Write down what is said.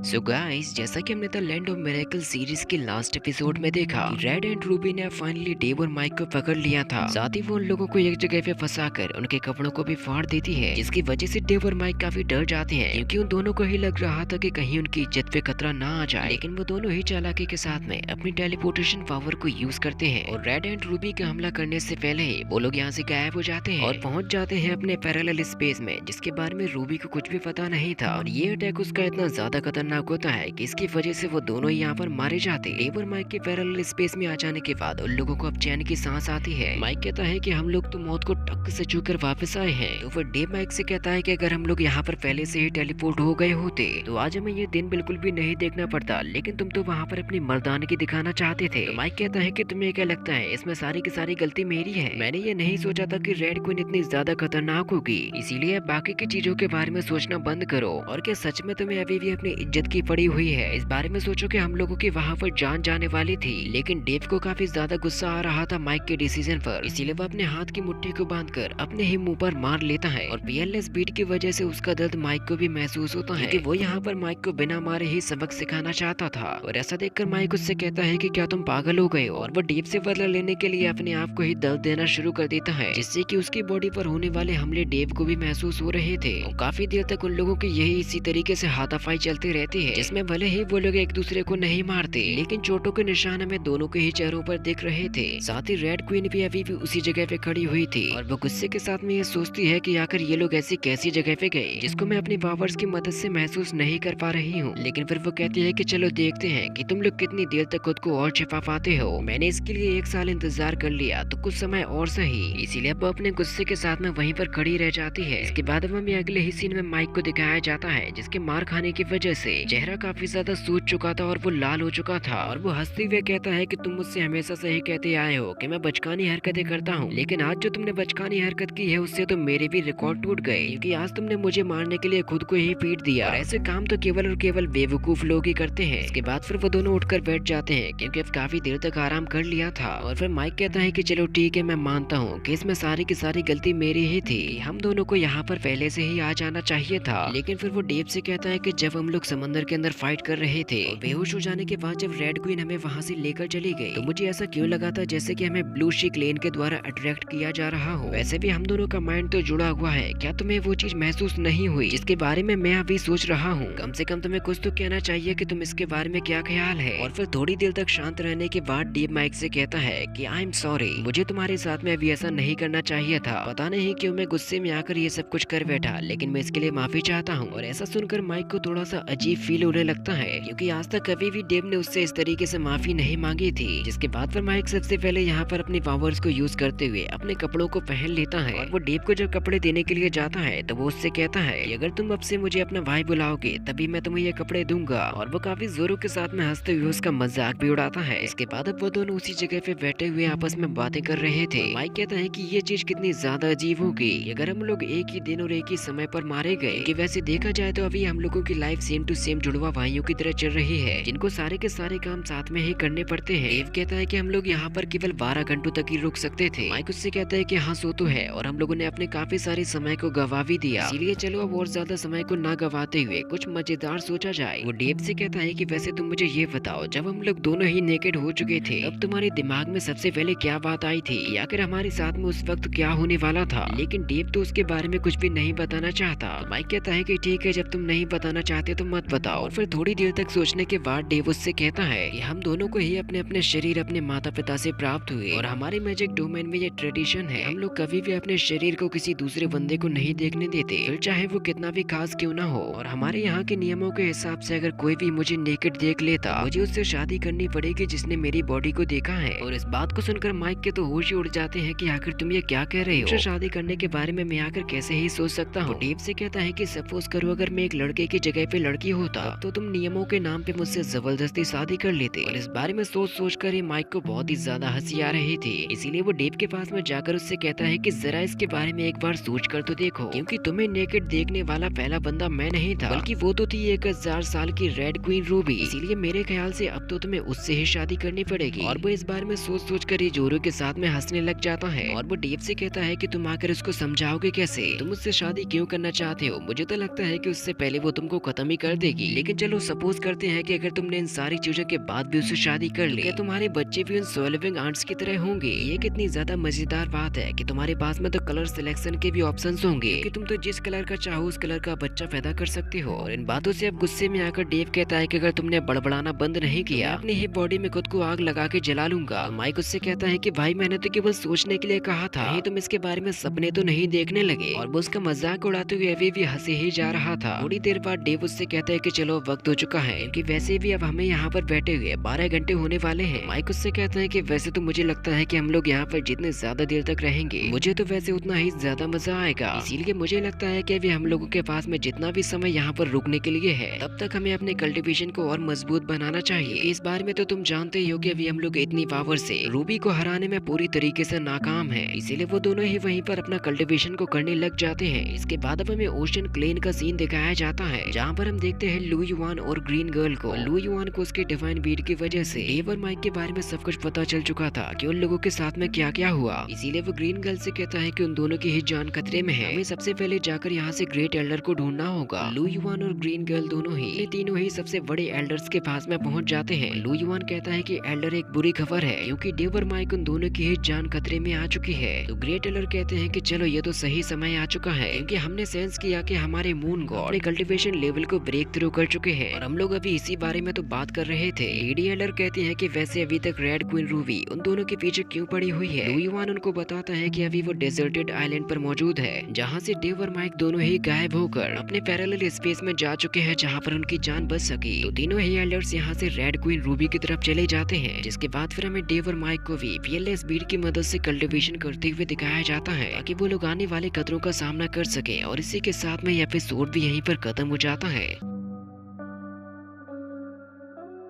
So guys, जैसा कि हमने the land of miracle series के लास्ट एपिसोड में देखा कि रेड एंड रूबी ने फाइनली डेव और माइक को पकड़ लिया था। साथ ही वो उन लोगों को एक जगह पे फंसाकर उनके कपड़ों को भी फाड़ देती है, जिसकी वजह से डेव और माइक काफी डर जाते हैं क्योंकि उन दोनों को ही लग रहा था कि कहीं उनकी इज्जत पे खतरा ना आ जाए। लेकिन वो दोनों ही चालाकी के साथ में अपनी टेलीपोर्टेशन पावर को यूज करते हैं और रेड एंड रूबी का हमला करने से पहले ही वो लोग यहाँ से गायब हो जाते हैं और पहुंच जाते हैं अपने पैरेलल स्पेस में, जिसके बारे में रूबी को कुछ भी पता नहीं था। और ये अटैक उसका इतना ज्यादा खतरनाक होता है कि इसकी वजह से वो दोनों ही यहाँ पर मारे जाते हैं। डेव और माइक के पैरेलल स्पेस में आ जाने के बाद उन लोगों को अब चैन की सांस आती है। माइक कहता है कि हम लोग तो मौत को टक्क से छूकर वापस आए हैं। तो फिर डेव माइक से कहता है कि अगर हम लोग यहाँ पर पहले से ही टेलीपोर्ट हो गए होते तो आज हमें ये दिन बिल्कुल भी नहीं देखना पड़ता, लेकिन तुम तो वहाँ पर अपनी मर्दानगी दिखाना चाहते थे। तो माइक कहता है कि तुम्हें क्या लगता है इसमें सारी की सारी गलती मेरी है। मैंने ये नहीं सोचा था कि रेड क्वीन इतनी ज्यादा खतरनाक होगी, इसीलिए बाकी की चीजों के बारे में सोचना बंद करो। और क्या सच में तुम्हें अभी भी अपनी इज्जत की पड़ी हुई है? इस बारे में सोचो कि हम लोगों की वहाँ पर जान जाने वाली थी। लेकिन डेव को काफी ज्यादा गुस्सा आ रहा था माइक के डिसीजन पर, इसीलिए वो अपने हाथ की मुट्ठी को बांधकर अपने ही मुंह पर मार लेता है। और पीएलएस बीट की वजह से उसका दर्द माइक को भी महसूस होता है कि वो यहाँ पर माइक को बिना मारे ही सबक सिखाना चाहता था। और ऐसा देखकर माइक उससे कहता है कि क्या तुम पागल हो गए हो? और वो डेव से बदला लेने के लिए अपने आप को ही दर्द देना शुरू कर देता है, जिससे कि उसकी बॉडी पर होने वाले हमले डेव को भी महसूस हो रहे थे। और काफी देर तक उन लोगों की यही इसी तरीके से हाथापाई चलती रहती है, जिसमें भले ही वो लोग एक दूसरे को नहीं मारते, लेकिन चोटों के निशान हमें दोनों के ही चेहरों पर दिख रहे थे। साथ ही रेड क्वीन भी अभी भी उसी जगह पे खड़ी हुई थी और वो गुस्से के साथ में ये सोचती है कि आखिर ये लोग ऐसी कैसी जगह पे गए जिसको मैं अपनी पावर्स की मदद से महसूस नहीं कर पा रही हूँ। लेकिन फिर वो कहती है कि चलो देखते हैं कि तुम लोग कितनी देर तक खुद को और छिपा पाते हो। मैंने इसके लिए 1 साल इंतजार कर लिया, तो कुछ समय और सही। इसीलिए वो अपने गुस्से के साथ में वहीं पर खड़ी रह जाती है। इसके बाद हमें अगले ही सीन में माइक को दिखाया जाता है, जिसके मार खाने की वजह से चेहरा काफी ज्यादा सूज चुका था और वो लाल हो चुका था। और वो हंसते हुए कहता है कि तुम मुझसे हमेशा से ही कहते आए हो कि मैं बचकानी हरकतें करता हूँ, लेकिन आज जो तुमने बचकानी हरकत की है उससे तो मेरे भी रिकॉर्ड टूट गए, क्योंकि आज तुमने मुझे मारने के लिए खुद को ही पीट दिया। और ऐसे काम तो केवल और केवल बेवकूफ लोग ही करते हैं। इसके बाद फिर वो दोनों उठकर बैठ जाते हैं क्योंकि अब काफी देर तक आराम कर लिया था। और फिर माइक कहता है कि चलो ठीक है, मैं मानता हूँ कि इसमें सारी की सारी गलती मेरी ही थी, हम दोनों को यहाँ पर पहले से ही आ जाना चाहिए था। लेकिन फिर वो डेव से कहता है कि जब हम लोग समंदर के अंदर फाइट कर रहे थे और बेहोश हो जाने के बाद जब रेड क्वीन हमें वहाँ से लेकर चली गई, तो मुझे ऐसा क्यों लगा था जैसे कि हमें ब्लू शिक लेन के द्वारा अट्रैक्ट किया जा रहा हो। वैसे भी हम दोनों का माइंड तो जुड़ा हुआ है, क्या तुम्हें वो चीज महसूस नहीं हुई जिसके बारे में मैं अभी सोच रहा हूँ? कम से कम तुम्हें कुछ तो कहना चाहिए कि तुम इसके बारे में क्या ख्याल है। और फिर थोड़ी देर तक शांत रहने के बाद डेव माइक से कहता है कि आई एम सॉरी, मुझे तुम्हारे साथ में अभी ऐसा नहीं करना चाहिए था। पता नहीं क्यों मैं गुस्से में आकर ये सब कुछ कर बैठा, लेकिन मैं इसके लिए माफी चाहता हूँ। और ऐसा सुनकर माइक को थोड़ा सा अजीब फील होने लगता है, क्योंकि आज तक कभी भी डेव ने उससे इस तरीके से माफी नहीं मांगी थी। जिसके बाद फिर माइक सबसे पहले यहाँ पर अपनी पावर्स को यूज करते हुए अपने कपड़ों को पहन लेता है। और वो डेव को जब कपड़े देने के लिए जाता है तो वो उससे कहता है कि अगर तुम अब से मुझे अपना भाई बुलाओगे तभी मैं तुम्हें ये कपड़े दूंगा। और वो काफी जोरों के साथ में हंसते हुए उसका मजाक भी उड़ाता है। इसके बाद अब वो दोनों उसी जगह पे बैठे हुए आपस में बातें कर रहे थे। माइक कहता है कि ये चीज कितनी ज्यादा अजीब होगी अगर हम लोग एक ही दिन और एक ही समय पर मारे गए, कि वैसे देखा जाए तो अभी हम लोगों की लाइफ सेम टू सेम जुड़वा भाइयों की तरह चल रही है, जिनको सारे के सारे काम साथ में ही करने पड़ते हैं। डेव कहता है कि हम लोग यहाँ पर केवल 12 घंटों तक ही रुक सकते थे। माइक उससे कहता है कि हाँ सो तो है, और हम लोगों ने अपने काफी सारे समय को गवा भी दिया, इसीलिए चलो अब और ज्यादा समय को ना गवाते हुए कुछ मजेदार सोचा जाए। वो डेव से कहता है कि वैसे तुम मुझे ये बताओ, जब हम लोग दोनों ही नेकेड हो चुके थे तब तुम्हारे दिमाग में सबसे पहले क्या बात आई थी, या फिर हमारे साथ में उस वक्त क्या होने वाला था? लेकिन डेव तो उसके बारे में कुछ भी नहीं बताना चाहता। माइक कहता है कि ठीक है, जब तुम नहीं बताना चाहते तो मत बताओ। और फिर थोड़ी देर तक सोचने के बाद डेव उससे कहता है कि हम दोनों को ही अपने अपने शरीर अपने माता पिता से प्राप्त हुए, और हमारे मैजिक डोमेन में ये ट्रेडिशन है, हम लोग कभी भी अपने शरीर को किसी दूसरे बंदे को नहीं देखने देते, फिर चाहे वो कितना भी खास क्यों ना हो। और हमारे यहाँ के नियमों के हिसाब से अगर कोई भी मुझे नेकेड देख लेता, मुझे उससे शादी करनी पड़ेगी जिसने मेरी बॉडी को देखा है। और इस बात को सुनकर माइक के तो होश ही उड़ जाते हैं कि आखिर तुम ये क्या कह रहे हो? शादी करने के बारे में मैं आकर कैसे ही सोच सकता हूँ? डेव से कहता है कि सपोज करो अगर मैं एक लड़के की जगह पे लड़की होता तो तुम नियमों के नाम पे मुझसे जबरदस्ती शादी कर लेते। और इस बारे में सोच सोच कर ही माइक को बहुत ही ज्यादा हंसी आ रही थी, इसीलिए वो डेव के पास में जाकर उससे कहता है कि जरा इसके बारे में एक बार सोच कर तो देखो, क्योंकि तुम्हें नेकेड देखने वाला पहला बंदा मैं नहीं था, बल्कि वो तो थी 1000 साल की रेड क्वीन रूबी। इसीलिए मेरे ख्याल से अब तो तुम्हें उससे ही शादी करनी पड़ेगी। और वो इस बारे में सोच सोच कर ही जोरों के साथ में हंसने लग जाता है। और वो डेव से कहता है कि तुम आकर उसको समझाओगे कैसे? तुम उससे शादी क्यों करना चाहते हो? मुझे तो लगता है कि उससे पहले वो तुमको खत्म ही कर देगी। मिलेगी। लेकिन चलो सपोज करते हैं कि अगर तुमने इन सारी चीजों के बाद भी उससे शादी कर ली, क्या तुम्हारे बच्चे भी उन सोलविंग आंट्स की तरह होंगे? ये कितनी ज्यादा मजेदार बात है कि तुम्हारे पास में तो कलर सिलेक्शन के भी ऑप्शंस होंगे कि तुम तो जिस कलर का चाहो उस कलर का बच्चा पैदा कर सकते हो। और इन बातों से अब गुस्से में आकर डेव कहता है कि अगर तुमने बड़बड़ाना बंद नहीं किया, अपनी ही बॉडी में खुद को आग लगा के जला लूंगा। माइक उससे कहता है कि भाई मैंने तो केवल सोचने के लिए कहा था, कहीं तुम इसके बारे में सपने तो नहीं देखने लगे। और वो उसका मजाक उड़ाते हुए अभी भी हंसे ही जा रहा था। थोड़ी देर बाद डेव उससे कहता है कि चलो वक्त हो चुका है, कि वैसे भी अब हमें यहाँ पर बैठे हुए 12 घंटे होने वाले हैं। माइक उससे कहता है कि वैसे तो मुझे लगता है कि हम लोग यहाँ पर जितने ज्यादा देर तक रहेंगे मुझे तो वैसे उतना ही ज्यादा मजा आएगा। इसीलिए मुझे लगता है कि अभी हम लोगों के पास में जितना भी समय यहाँ पर रुकने के लिए है, तब तक हमें अपने कल्टीवेशन को और मजबूत बनाना चाहिए। इस बारे में तो तुम जानते ही हो कि अभी हम लोग इतनी पावर से रूबी को हराने में पूरी तरीके से नाकाम है। इसीलिए वो दोनों ही वहीं पर अपना कल्टीवेशन को करने लग जाते हैं। इसके बाद अब हमें ओशन क्लेन का सीन दिखाया जाता है, जहाँ पर हम देखते हैं लू युआन और ग्रीन गर्ल को। लू युआन को उसके डिवाइन बीड की वजह से डेव और माइक के बारे में सब कुछ पता चल चुका था कि उन लोगों के साथ में क्या क्या हुआ। इसीलिए वो ग्रीन गर्ल से कहता है कि उन दोनों की ही जान खतरे में है, हमें सबसे पहले जाकर यहाँ से ग्रेट एल्डर को ढूंढना होगा। लू युआन और ग्रीन गर्ल दोनों ही ये तीनों ही सबसे बड़े एल्डर्स के पास में पहुंच जाते हैं। लू युआन कहता है कि एल्डर एक बुरी खबर है, क्योंकि डेव और माइक उन दोनों की ही जान खतरे में आ चुकी है। तो ग्रेट एल्डर कहते हैं कि चलो ये तो सही समय आ चुका है, क्योंकि हमने सेंस किया कि हमारे मून गॉड अपने कल्टीवेशन लेवल को ब्रेक थ्रू कर चुके हैं, और हम लोग अभी इसी बारे में तो बात कर रहे थे। लेडी एल्डर कहते हैं कि वैसे अभी तक रेड क्वीन रूबी उन दोनों के पीछे क्यों पड़ी हुई है। लू युआन उनको बताता है कि अभी वो डेजर्टेड आइलैंड पर मौजूद है, जहाँ से डेव और माइक दोनों ही गायब होकर अपने पैरेलल स्पेस में जा चुके हैं, जहाँ पर उनकी जान बच सकी। तो तीनों ही एल्डर्स यहाँ से रेड क्वीन रूबी की तरफ चले जाते हैं, जिसके बाद फिर हमें डेव और माइक को भी पीएलएस बीड की मदद से कल्टीवेशन करते हुए दिखाया जाता है, ताकि वो लोग आने वाले खतरों का सामना कर सके। और इसी के साथ में यह एपिसोड भी यहीं पर खत्म हो जाता है।